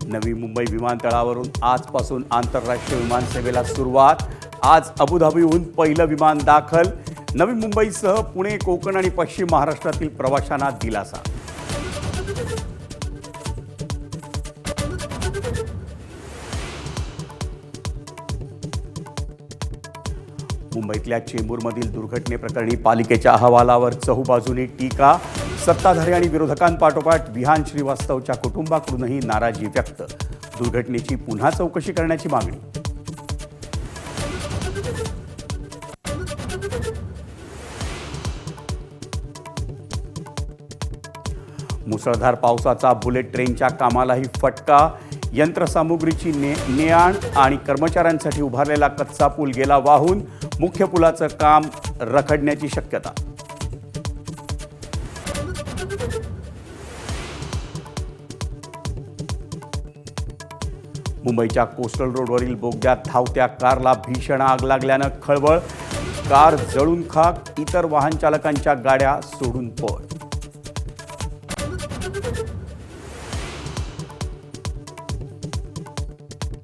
नवी मुंबई विमानतळावरून आजपासून आंतरराष्ट्रीय विमानसेवेला सुरुवात। आज अबुधाबीहून पहिलं विमान दाखल। नवी मुंबईसह पुणे, कोकण आणि पश्चिम महाराष्ट्रातील प्रवाशांना दिलासा। मुंबईतल्या चेंबूरमधील दुर्घटनेप्रकरणी पालिकेच्या अहवालावर चहूबाजूंनी टीका। सत्ताधारी आणि विरोधकांपाठोपाठ विहान श्रीवास्तवच्या कुटुंबाकडूनही नाराजी व्यक्त। दुर्घटनेची पुन्हा चौकशी करण्याची मागणी। मुसळधार पावसाचा बुलेट ट्रेनच्या कामालाही फटका। यंत्रसामुग्रीची ने-आण आणि कर्मचाऱ्यांसाठी उभारलेला कच्चा पूल गेला वाहून। मुख्य पुलाचं काम रखडण्याची शक्यता। मुंबईच्या कोस्टल रोडवरील बोगद्यात धावत्या कारला भीषण आग लागल्यानं खळबळ। कार जळून खाक, इतर वाहन चालकांच्या गाड्या सोडून पळ।